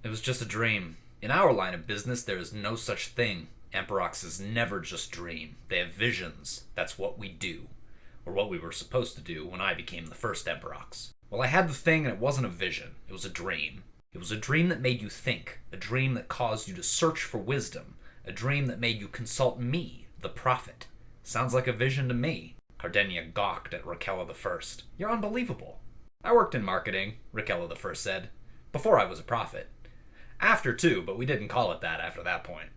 It was just a dream. In our line of business, there is no such thing. Emperoxes never just dream. They have visions. That's what we do. Or what we were supposed to do when I became the first Emperox. Well, I had the thing and it wasn't a vision. It was a dream. It was a dream that made you think. A dream that caused you to search for wisdom. A dream that made you consult me, the prophet. Sounds like a vision to me. Cardennia gawked at Raquella the First. You're unbelievable. I worked in marketing, Raquella the First said. Before I was a prophet. After too, but we didn't call it that after that point.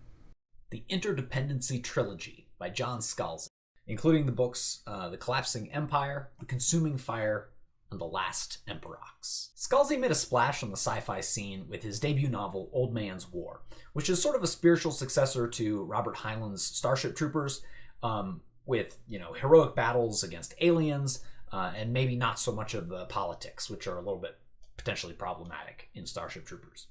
The Interdependency Trilogy by John Scalzi, including the books The Collapsing Empire, The Consuming Fire, and The Last Emperox. Scalzi made a splash on the sci-fi scene with his debut novel Old Man's War, which is sort of a spiritual successor to Robert Heinlein's Starship Troopers, with heroic battles against aliens, and maybe not so much of the politics, which are a little bit potentially problematic in Starship Troopers.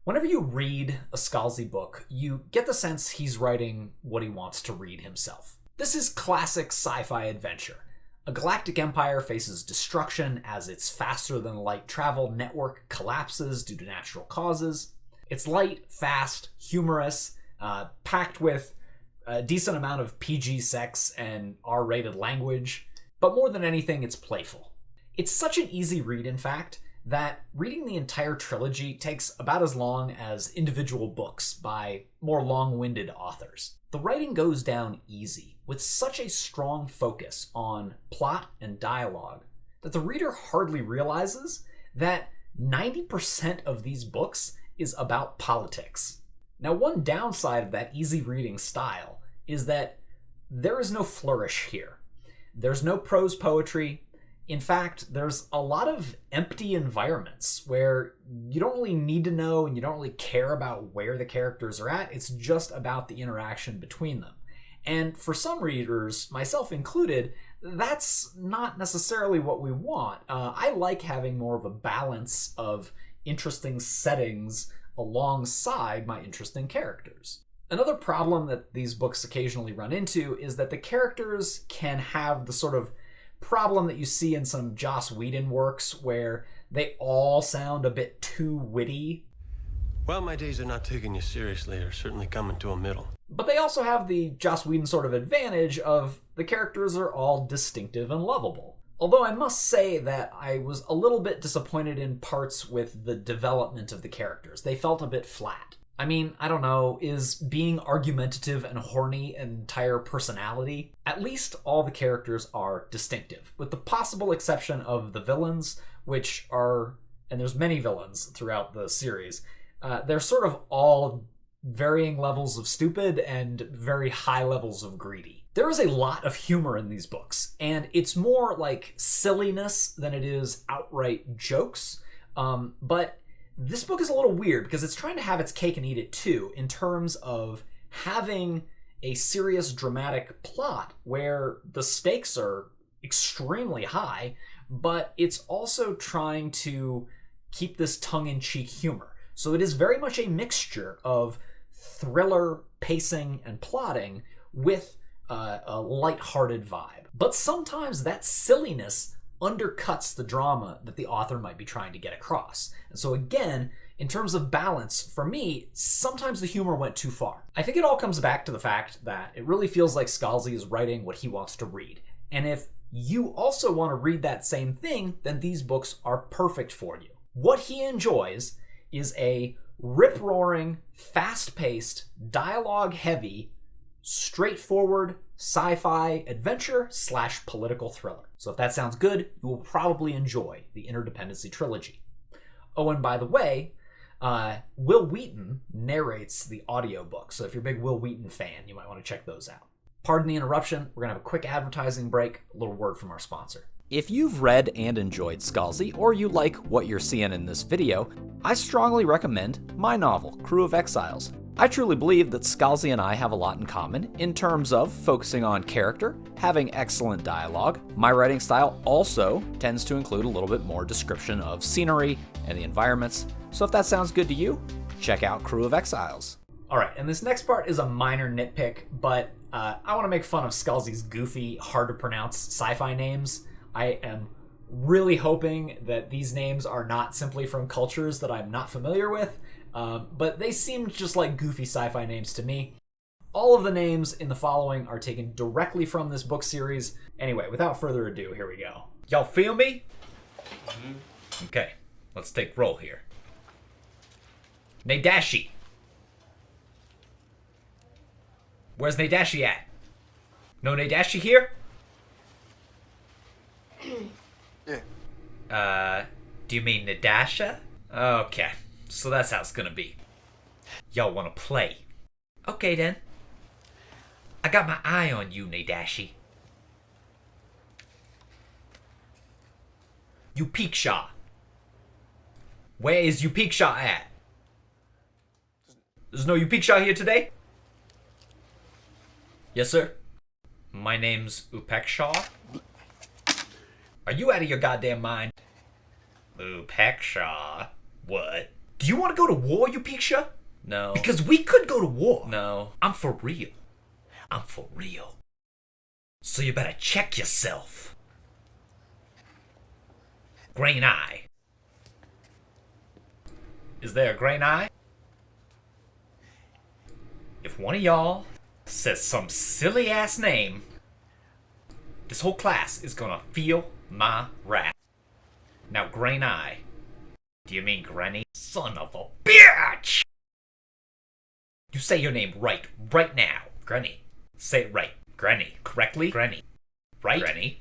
Whenever you read a Scalzi book, you get the sense he's writing what he wants to read himself. This is classic sci-fi adventure. A galactic empire faces destruction as its faster-than-light travel network collapses due to natural causes. It's light, fast, humorous, packed with a decent amount of PG sex and R-rated language, but more than anything, it's playful. It's such an easy read, in fact, that reading the entire trilogy takes about as long as individual books by more long-winded authors. The writing goes down easy, with such a strong focus on plot and dialogue that the reader hardly realizes that 90% of these books is about politics. Now, one downside of that easy reading style is that there is no flourish here. There's no prose poetry. In fact, there's a lot of empty environments where you don't really need to know and you don't really care about where the characters are at. It's just about the interaction between them. And for some readers, myself included, that's not necessarily what we want. I like having more of a balance of interesting settings alongside my interesting characters. Another problem that these books occasionally run into is that the characters can have the sort of problem that you see in some Joss Whedon works where they all sound a bit too witty. Well, my days of not taking you seriously are certainly coming to a middle. But they also have the Joss Whedon sort of advantage of the characters are all distinctive and lovable. Although I must say that I was a little bit disappointed in parts with the development of the characters. They felt a bit flat. I mean, I don't know, is being argumentative and horny an entire personality? At least all the characters are distinctive, with the possible exception of the villains, which are, and there's many villains throughout the series, they're sort of all varying levels of stupid and very high levels of greedy. There is a lot of humor in these books, and it's more like silliness than it is outright jokes, but this book is a little weird because it's trying to have its cake and eat it too, in terms of having a serious dramatic plot where the stakes are extremely high, but it's also trying to keep this tongue-in-cheek humor. So it is very much a mixture of thriller, pacing, and plotting with a lighthearted vibe. But sometimes that silliness undercuts the drama that the author might be trying to get across. And so again, in terms of balance, for me, sometimes the humor went too far. I think it all comes back to the fact that it really feels like Scalzi is writing what he wants to read. And if you also want to read that same thing, then these books are perfect for you. What he enjoys is a rip-roaring, fast-paced, dialogue-heavy, straightforward sci-fi adventure / political thriller. So if that sounds good, you will probably enjoy the Interdependency Trilogy. Oh, and by the way, Wil Wheaton narrates the audiobook, so if you're a big Wil Wheaton fan, you might want to check those out. Pardon the interruption, we're going to have a quick advertising break, a little word from our sponsor. If you've read and enjoyed Scalzi, or you like what you're seeing in this video, I strongly recommend my novel, Crew of Exiles. I truly believe that Scalzi and I have a lot in common in terms of focusing on character, having excellent dialogue. My writing style also tends to include a little bit more description of scenery and the environments, so if that sounds good to you, check out Crew of Exiles. Alright, and this next part is a minor nitpick, but I want to make fun of Scalzi's goofy, hard-to-pronounce sci-fi names. I am Really hoping that these names are not simply from cultures that I'm not familiar with, but they seemed just like goofy sci-fi names to me. All of the names in the following are taken directly from this book series. Anyway, without further ado, here we go. Y'all feel me? Okay, let's take roll here. Nadashi. Where's Nadashi at? No Nadashi here? Yeah. Do you mean Nadasha? Okay, so that's how it's gonna be. Y'all wanna play? Okay then. I got my eye on you, Nadashi. Upeaksha. Where is Upeaksha at? There's no Upeaksha here today? Yes, sir. My name's Upeaksha. Are you out of your goddamn mind? Upeaksha. What? Do you want to go to war, Upeaksha? No. Because we could go to war. No. I'm for real. I'm for real. So you better check yourself. Green Eye. Is there a green eye? If one of y'all says some silly ass name, this whole class is gonna feel my wrath. Now, Green Eye. Do you mean Granny? Son of a bitch! You say your name right now. Granny. Say it right. Granny. Correctly? Granny. Right? Granny.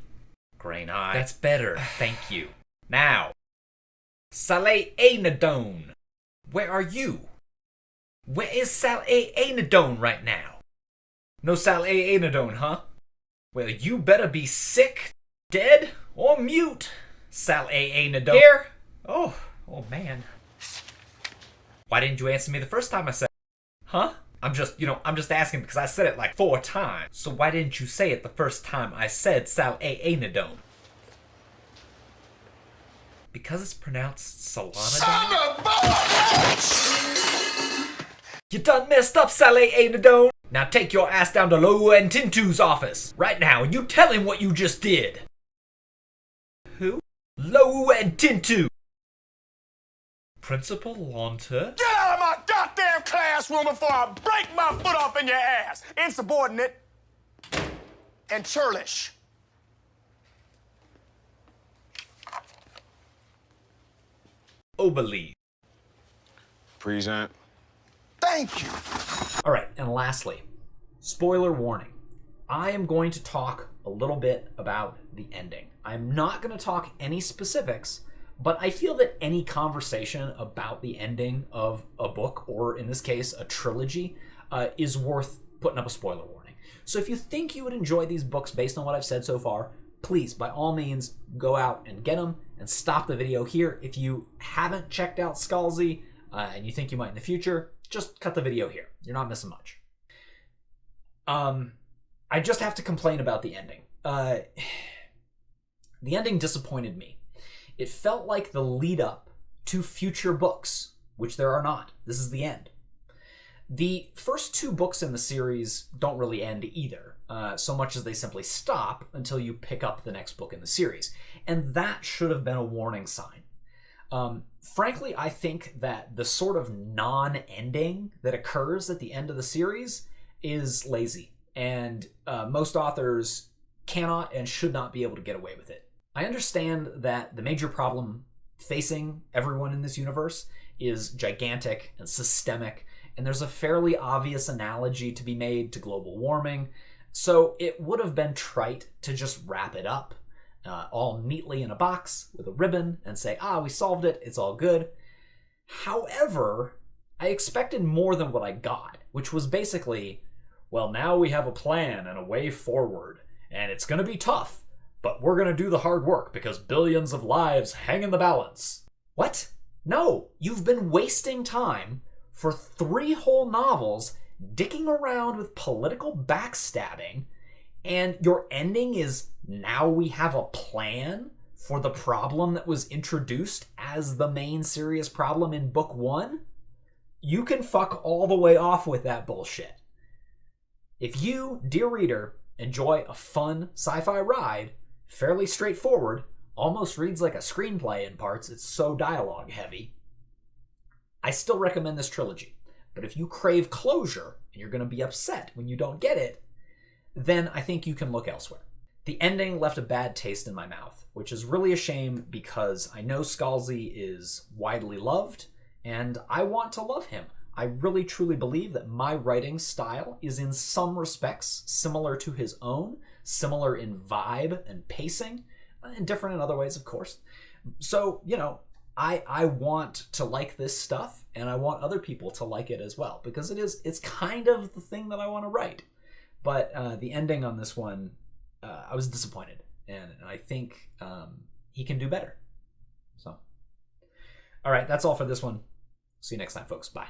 Green Eye. That's better. Thank you. Now, Saleh Anadone. Where are you? Where is Saleh Anadone right now? No Saleh Anadone, huh? Well, you better be sick, dead, or mute, Saleh Anadone. Here? Oh man. Why didn't you answer me the first time I said it? Huh? I'm just asking because I said it like 4 times. So why didn't you say it the first time I said Saleh Anadone? Because it's pronounced Salanadone? You done messed up, Saleh Anadone. Now take your ass down to Loa and Tintu's office right now and you tell him what you just did. Who? Loa and Tintu. Principal Launter? Get out of my goddamn classroom before I break my foot off in your ass! Insubordinate and churlish. Oberle. Present. Thank you. Alright, and lastly, spoiler warning. I am going to talk a little bit about the ending. I'm not going to talk any specifics, but I feel that any conversation about the ending of a book, or in this case, a trilogy, is worth putting up a spoiler warning. So if you think you would enjoy these books based on what I've said so far, please, by all means, go out and get them and stop the video here. If you haven't checked out Scalzi and you think you might in the future, just cut the video here. You're not missing much. I just have to complain about the ending. The ending disappointed me. It felt like the lead up to future books, which there are not. This is the end. The first 2 books in the series don't really end either, so much as they simply stop until you pick up the next book in the series. And that should have been a warning sign. Frankly, I think that the sort of non-ending that occurs at the end of the series is lazy, and most authors cannot and should not be able to get away with it. I understand that the major problem facing everyone in this universe is gigantic and systemic, and there's a fairly obvious analogy to be made to global warming, so it would have been trite to just wrap it up all neatly in a box with a ribbon and say, we solved it, it's all good. However, I expected more than what I got, which was basically, well, now we have a plan and a way forward, and it's going to be tough, but we're going to do the hard work because billions of lives hang in the balance. What? No, you've been wasting time for 3 whole novels dicking around with political backstabbing, and your ending is now we have a plan for the problem that was introduced as the main serious problem in book 1? You can fuck all the way off with that bullshit. If you, dear reader, enjoy a fun sci-fi ride, fairly straightforward, almost reads like a screenplay in parts. It's so dialogue heavy. I still recommend this trilogy. But if you crave closure and you're going to be upset when you don't get it, then I think you can look elsewhere. The ending left a bad taste in my mouth, which is really a shame because I know Scalzi is widely loved and I want to love him. I really truly believe that my writing style is in some respects similar to his own, similar in vibe and pacing, and different in other ways, of course. So, I want to like this stuff, and I want other people to like it as well, because it's kind of the thing that I want to write. But the ending on this one, I was disappointed, and I think he can do better. So, all right, that's all for this one. See you next time, folks. Bye.